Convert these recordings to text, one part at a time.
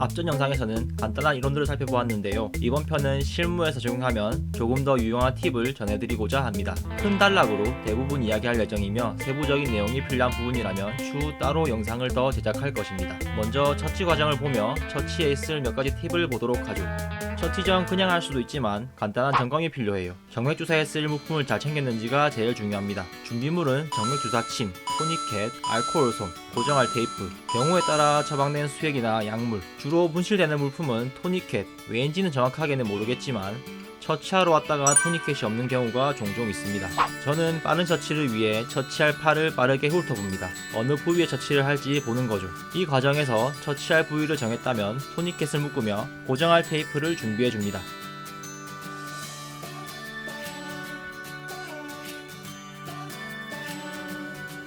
앞전 영상에서는 간단한 이론들을 살펴보았는데요. 이번 편은 실무에서 적용하면 조금 더 유용한 팁을 전해드리고자 합니다. 큰 단락으로 대부분 이야기할 예정이며 세부적인 내용이 필요한 부분이라면 추후 따로 영상을 더 제작할 것입니다. 먼저 처치 과정을 보며 처치에 있을 몇 가지 팁을 보도록 하죠. 처치 전 그냥 할 수도 있지만 간단한 점검이 필요해요. 정맥주사에 쓸 물품을 잘 챙겼는지가 제일 중요합니다. 준비물은 정맥주사 침, 토니켓, 알코올솜, 고정할 테이프, 경우에 따라 처방된 수액이나 약물, 주로 분실되는 물품은 토니켓, 왜인지는 정확하게는 모르겠지만 처치하러 왔다가 토니켓이 없는 경우가 종종 있습니다. 저는 빠른 처치를 위해 처치할 팔을 빠르게 훑어봅니다. 어느 부위에 처치를 할지 보는 거죠. 이 과정에서 처치할 부위를 정했다면 토니켓을 묶으며 고정할 테이프를 준비해줍니다.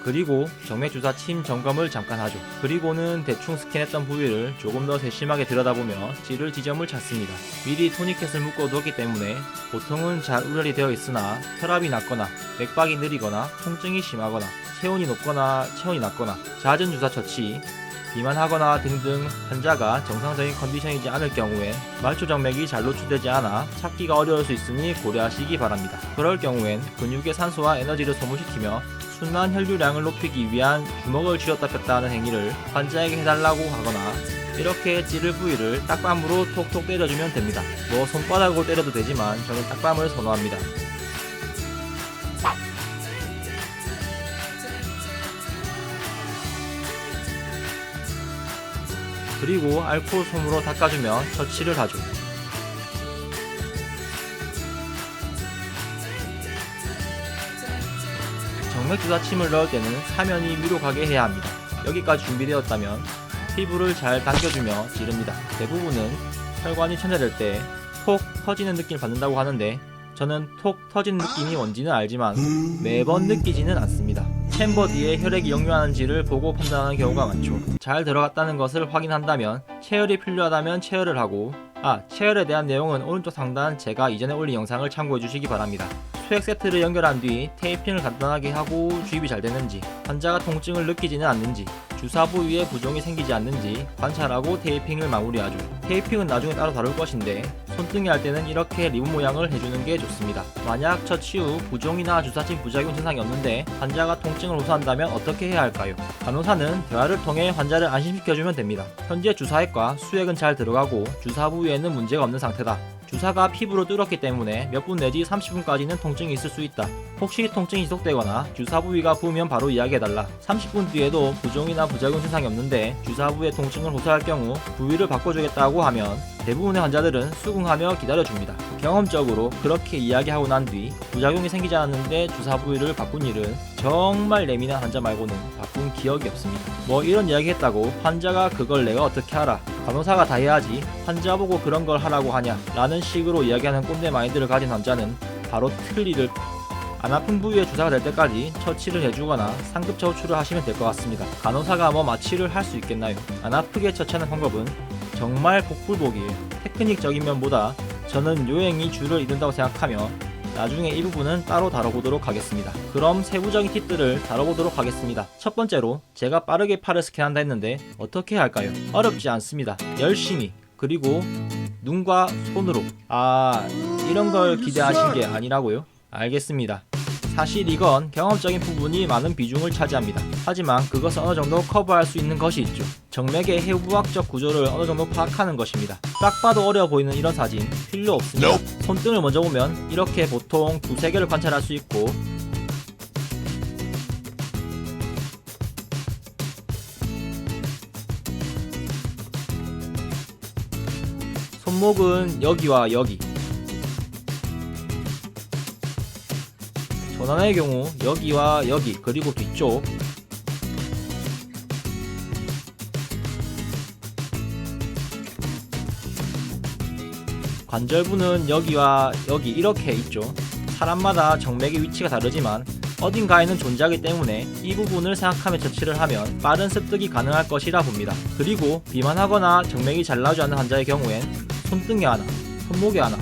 그리고 정맥주사 침 점검을 잠깐 하죠. 그리고는 대충 스캔했던 부위를 조금 더 세심하게 들여다보며 찌를 지점을 찾습니다. 미리 토니켓을 묶어두었기 때문에 보통은 잘 우려이 되어 있으나 혈압이 낮거나 맥박이 느리거나 통증이 심하거나 체온이 높거나 체온이 낮거나 잦은 주사 처치, 비만하거나 등등 환자가 정상적인 컨디션이지 않을 경우엔 말초정맥이 잘 노출되지 않아 찾기가 어려울 수 있으니 고려하시기 바랍니다. 그럴 경우엔 근육에 산소와 에너지를 소모시키며 순환 혈류량을 높이기 위한 주먹을 쥐었다 폈다 하는 행위를 환자에게 해달라고 하거나 이렇게 찌를 부위를 딱밤으로 톡톡 때려주면 됩니다. 뭐 손바닥으로 때려도 되지만 저는 딱밤을 선호합니다. 그리고 알코올 솜으로 닦아주며 처치를 하죠. 정맥주사 침을 넣을 때는 사면이 위로 가게 해야 합니다. 여기까지 준비되었다면 피부를 잘 당겨주며 찌릅니다. 대부분은 혈관이 천장될 때 톡 터지는 느낌을 받는다고 하는데 저는 톡 터지는 느낌이 뭔지는 알지만 매번 느끼지는 않습니다. 챔버 뒤에 혈액이 역류하는지를 보고 판단하는 경우가 많죠. 잘 들어갔다는 것을 확인한다면 체열이 필요하다면 체열을 하고 체열에 대한 내용은 오른쪽 상단 제가 이전에 올린 영상을 참고해 주시기 바랍니다. 수액 세트를 연결한 뒤 테이핑을 간단하게 하고 주입이 잘 되는지, 환자가 통증을 느끼지는 않는지, 주사 부위에 부종이 생기지 않는지 관찰하고 테이핑을 마무리하죠. 테이핑은 나중에 따로 다룰 것인데 손등에 할 때는 이렇게 리본 모양을 해주는 게 좋습니다. 만약 처치 후 부종이나 주사침 부작용 증상이 없는데 환자가 통증을 호소한다면 어떻게 해야 할까요? 간호사는 대화를 통해 환자를 안심시켜주면 됩니다. 현재 주사액과 수액은 잘 들어가고 주사 부위에는 문제가 없는 상태다. 주사가 피부로 뚫었기 때문에 몇 분 내지 30분까지는 통증이 있을 수 있다. 혹시 통증이 지속되거나 주사 부위가 부으면 바로 이야기해달라. 30분 뒤에도 부종이나 부작용 증상이 없는데 주사 부위의 통증을 호소할 경우 부위를 바꿔주겠다고 하면 대부분의 환자들은 수긍하며 기다려줍니다. 경험적으로 그렇게 이야기하고 난 뒤 부작용이 생기지 않았는데 주사 부위를 바꾼 일은 정말 예민한 환자 말고는 바꾼 기억이 없습니다. 뭐 이런 이야기 했다고 환자가 그걸 내가 어떻게 알아? 간호사가 다 해야지 환자 보고 그런 걸 하라고 하냐? 라는 식으로 이야기하는 꼰대 마인드를 가진 환자는 바로 틀니를 안 아픈 부위에 주사가 될 때까지 처치를 해주거나 상급 처우추를 하시면 될 것 같습니다. 간호사가 뭐 마취를 할 수 있겠나요? 안 아프게 처치하는 방법은 정말 복불복이에요. 테크닉적인 면보다 저는 요행이 주를 이룬다고 생각하며 나중에 이 부분은 따로 다뤄보도록 하겠습니다. 그럼 세부적인 팁들을 다뤄보도록 하겠습니다. 첫 번째로 제가 빠르게 팔을 스캔한다 했는데 어떻게 해야 할까요? 어렵지 않습니다. 열심히 그리고 눈과 손으로 이런 걸 기대하신 게 아니라고요? 알겠습니다. 사실 이건 경험적인 부분이 많은 비중을 차지합니다. 하지만 그것을 어느 정도 커버할 수 있는 것이 있죠. 정맥의 해부학적 구조를 어느 정도 파악하는 것입니다. 딱 봐도 어려워 보이는 이런 사진 필요 없습니다. 손등을 먼저 보면 이렇게 보통 두세 개를 관찰할 수 있고 손목은 여기와 여기, 전환의 경우 여기와 여기 그리고 뒤쪽, 관절부는 여기와 여기 이렇게 있죠. 사람마다 정맥의 위치가 다르지만 어딘가에는 존재하기 때문에 이 부분을 생각하며 처치를 하면 빠른 습득이 가능할 것이라 봅니다. 그리고 비만하거나 정맥이 잘 나오지 않는 환자의 경우엔 손등에 하나, 손목에 하나,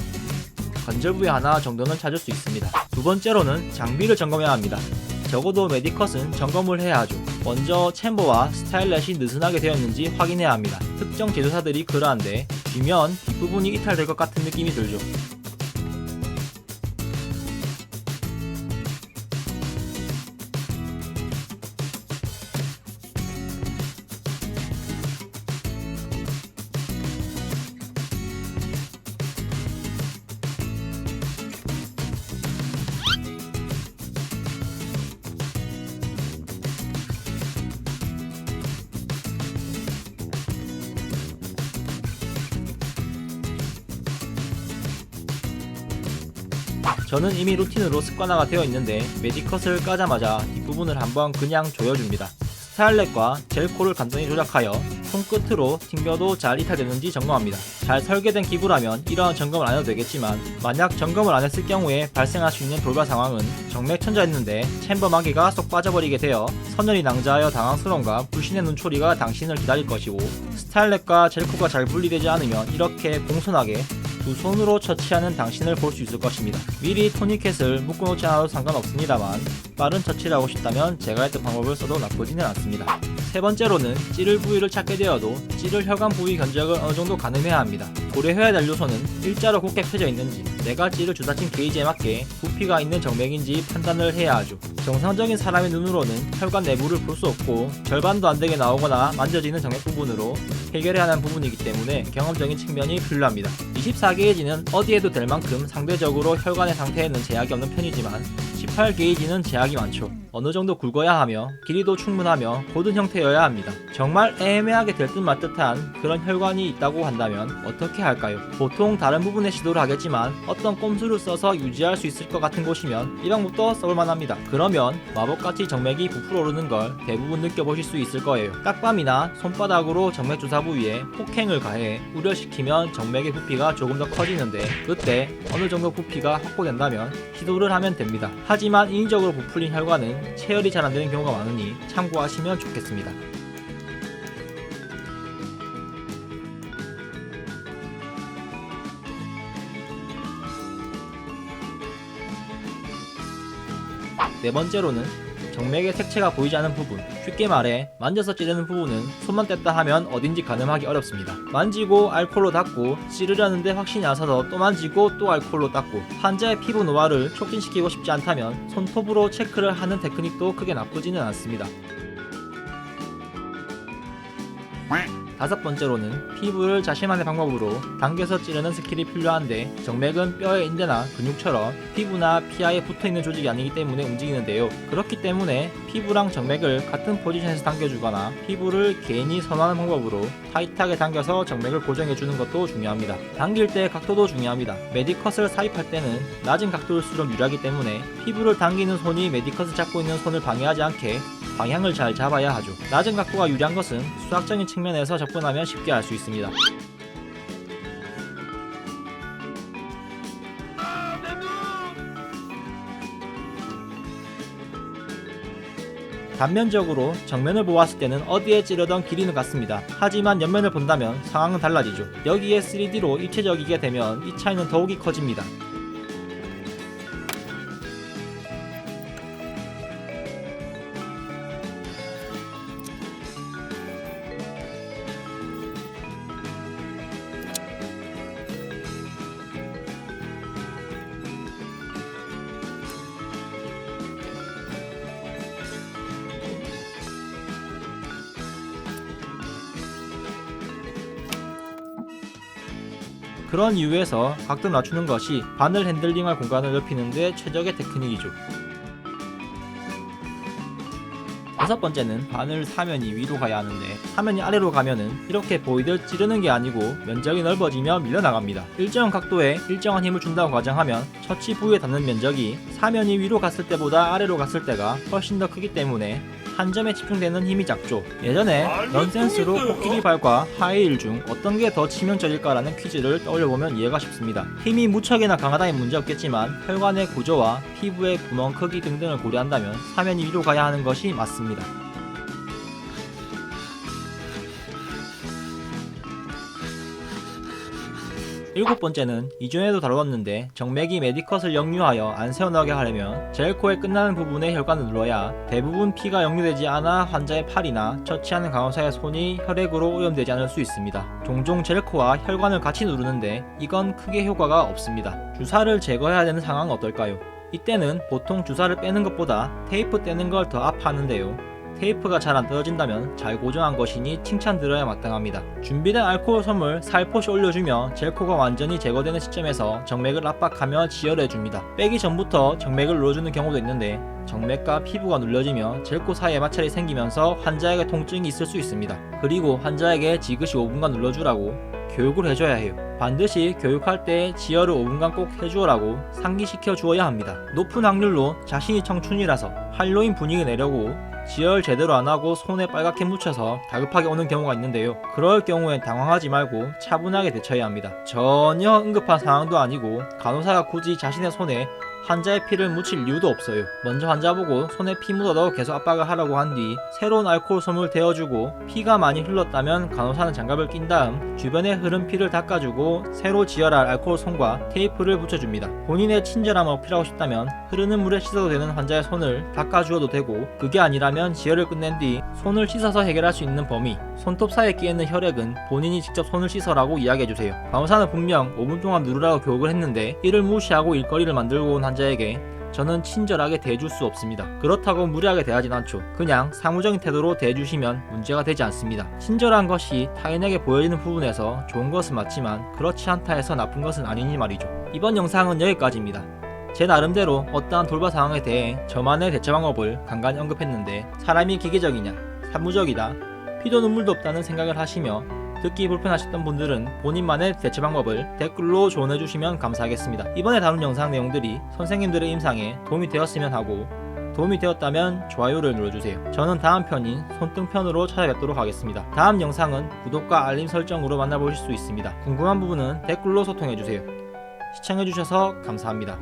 관절부에 하나 정도는 찾을 수 있습니다. 두 번째로는 장비를 점검해야 합니다. 적어도 메디컷은 점검을 해야 하죠. 먼저 챔버와 스타일렛이 느슨하게 되었는지 확인해야 합니다. 특정 제조사들이 그러한데 쥐면 뒷부분이 이탈될 것 같은 느낌이 들죠. 저는 이미 루틴으로 습관화가 되어 있는데 메디컷을 까자마자 뒷부분을 한번 그냥 조여줍니다. 스타일렛과 젤코를 간단히 조작하여 손끝으로 튕겨도 잘 이탈되는지 점검합니다. 잘 설계된 기구라면 이러한 점검을 안 해도 되겠지만 만약 점검을 안 했을 경우에 발생할 수 있는 돌발 상황은 정맥 천자했는데 챔버 마개가 쏙 빠져버리게 되어 선열이 낭자하여 당황스러움과 불신의 눈초리가 당신을 기다릴 것이고, 스타일렛과 젤코가 잘 분리되지 않으면 이렇게 공손하게 두 손으로 처치하는 당신을 볼 수 있을 것입니다. 미리 토니켓을 묶어놓지 않아도 상관없습니다만 빠른 처치를 하고 싶다면 제가 했던 방법을 써도 나쁘지는 않습니다. 세 번째로는 찌를 부위를 찾게 되어도 찌를 혈관 부위 견적을 어느정도 가늠해야 합니다. 고려해야 될 요소는 일자로 곧게 펴져 있는지, 내가 찌를 주사친 게이지에 맞게 부피가 있는 정맥인지 판단을 해야 하죠. 정상적인 사람의 눈으로는 혈관 내부를 볼 수 없고 절반도 안되게 나오거나 만져지는 정맥 부분으로 해결해야 하는 부분이기 때문에 경험적인 측면이 필요합니다. 24게이지는 어디에도 될 만큼 상대적으로 혈관의 상태에는 제약이 없는 편이지만 18게이지는 제약이 많죠. 어느 정도 굵어야 하며 길이도 충분하며 고든 형태여야 합니다. 정말 애매하게 될 듯 말 듯한 그런 혈관이 있다고 한다면 어떻게 할까요? 보통 다른 부분에 시도를 하겠지만 어떤 꼼수를 써서 유지할 수 있을 것 같은 곳이면 이 방법도 써볼만 합니다. 그러면 마법같이 정맥이 부풀어 오르는 걸 대부분 느껴보실 수 있을 거예요. 딱밤이나 손바닥으로 정맥 주사 부위에 폭행을 가해 우려시키면 정맥의 부피가 조금 더 커지는데, 그때 어느 정도 부피가 확보된다면 시도를 하면 됩니다. 하지만 인위적으로 부풀린 혈관은 체열이 잘 안되는 경우가 많으니 참고하시면 좋겠습니다. 네 번째로는 정맥의 색채가 보이지 않는 부분, 쉽게 말해 만져서 찌르는 부분은 손만 뗐다 하면 어딘지 가늠하기 어렵습니다. 만지고 알코올로 닦고 찌르려는데 확신이 안 서서 또 만지고 또 알코올로 닦고, 환자의 피부 노화를 촉진시키고 싶지 않다면 손톱으로 체크를 하는 테크닉도 크게 나쁘지는 않습니다. 다섯 번째로는 피부를 자신만의 방법으로 당겨서 찌르는 스킬이 필요한데, 정맥은 뼈의 인대나 근육처럼 피부나 피하에 붙어있는 조직이 아니기 때문에 움직이는데요. 그렇기 때문에 피부랑 정맥을 같은 포지션에서 당겨주거나 피부를 개인이 선호하는 방법으로 타이트하게 당겨서 정맥을 고정해주는 것도 중요합니다. 당길 때 각도도 중요합니다. 메디컷을 삽입할 때는 낮은 각도일수록 유리하기 때문에 피부를 당기는 손이 메디컷을 잡고 있는 손을 방해하지 않게 방향을 잘 잡아야 하죠. 낮은 각도가 유리한 것은 수학적인 측면에서 접근하면 쉽게 알 수 있습니다. 단면적으로 정면을 보았을 때는 어디에 찌르던 길이는 같습니다. 하지만 옆면을 본다면 상황은 달라지죠. 여기에 3D로 입체적이게 되면 이 차이는 더욱이 커집니다. 그런 이유에서 각도 낮추는 것이 바늘 핸들링할 공간을 넓히는데 최적의 테크닉이죠. 다섯 번째는 바늘 사면이 위로 가야 하는데, 사면이 아래로 가면은 이렇게 보이듯 찌르는 게 아니고 면적이 넓어지며 밀려나갑니다. 일정한 각도에 일정한 힘을 준다고 가정하면 처치 부위에 닿는 면적이 사면이 위로 갔을 때보다 아래로 갔을 때가 훨씬 더 크기 때문에 한 점에 집중되는 힘이 작죠. 예전에 넌센스로 코끼리 발과 하이힐 중 어떤 게 더 치명적일까라는 퀴즈를 떠올려보면 이해가 쉽습니다. 힘이 무척이나 강하다면 문제없겠지만 혈관의 구조와 피부의 구멍 크기 등등을 고려한다면 사면이 위로 가야 하는 것이 맞습니다. 7번째는 이전에도 다루었는데 정맥이 메디컷을 역류하여 안 새어나오게 하려면 젤코의 끝나는 부분에 혈관을 눌러야 대부분 피가 역류되지 않아 환자의 팔이나 처치하는 간호사의 손이 혈액으로 오염되지 않을 수 있습니다. 종종 젤코와 혈관을 같이 누르는데 이건 크게 효과가 없습니다. 주사를 제거해야 되는 상황은 어떨까요? 이때는 보통 주사를 빼는 것보다 테이프 떼는 걸 더 아파하는데요. 테이프가 잘 안 떨어진다면 잘 고정한 것이니 칭찬드려야 마땅합니다. 준비된 알코올 솜을 살포시 올려주며 젤코가 완전히 제거되는 시점에서 정맥을 압박하며 지혈해줍니다. 빼기 전부터 정맥을 눌러주는 경우도 있는데 정맥과 피부가 눌려지며 젤코 사이에 마찰이 생기면서 환자에게 통증이 있을 수 있습니다. 그리고 환자에게 지그시 5분간 눌러주라고 교육을 해줘야 해요. 반드시 교육할 때 지혈을 5분간 꼭 해주어라고 상기시켜 주어야 합니다. 높은 확률로 자신이 청춘이라서 할로윈 분위기 내려고 지혈 제대로 안하고 손에 빨갛게 묻혀서 다급하게 오는 경우가 있는데요. 그럴 경우엔 당황하지 말고 차분하게 대처해야 합니다. 전혀 응급한 상황도 아니고 간호사가 굳이 자신의 손에 환자의 피를 묻힐 이유도 없어요. 먼저 환자 보고 손에 피 묻어도 계속 압박을 하라고 한 뒤 새로운 알코올 솜을 대어주고 피가 많이 흘렀다면 간호사는 장갑을 낀 다음 주변에 흐른 피를 닦아주고 새로 지혈할 알코올 솜과 테이프를 붙여줍니다. 본인의 친절함을 어필하고 싶다면 흐르는 물에 씻어도 되는 환자의 손을 닦아주어도 되고 그게 아니라면 지혈을 끝낸 뒤 손을 씻어서 해결할 수 있는 범위, 손톱 사이에 끼있는 혈액은 본인이 직접 손을 씻어라고 이야기해주세요. 간호사는 분명 5분 동안 누르라고 교육을 했는데 이를 무시하고 일거리를 만들고 온 환자에게 저는 친절하게 대해줄 수 없습니다. 그렇다고 무리하게 대하진 않죠. 그냥 사무적인 태도로 대해주시면 문제가 되지 않습니다. 친절한 것이 타인에게 보여지는 부분에서 좋은 것은 맞지만 그렇지 않다 해서 나쁜 것은 아니니 말이죠. 이번 영상은 여기까지입니다. 제 나름대로 어떠한 돌발 상황에 대해 저만의 대처 방법을 간간히 언급했는데 사람이 기계적이냐, 사무적이다, 피도 눈물도 없다는 생각을 하시며 듣기 불편하셨던 분들은 본인만의 대처 방법을 댓글로 조언해주시면 감사하겠습니다. 이번에 다룬 영상 내용들이 선생님들의 임상에 도움이 되었으면 하고 도움이 되었다면 좋아요를 눌러주세요. 저는 다음 편인 손등편으로 찾아뵙도록 하겠습니다. 다음 영상은 구독과 알림 설정으로 만나보실 수 있습니다. 궁금한 부분은 댓글로 소통해주세요. 시청해주셔서 감사합니다.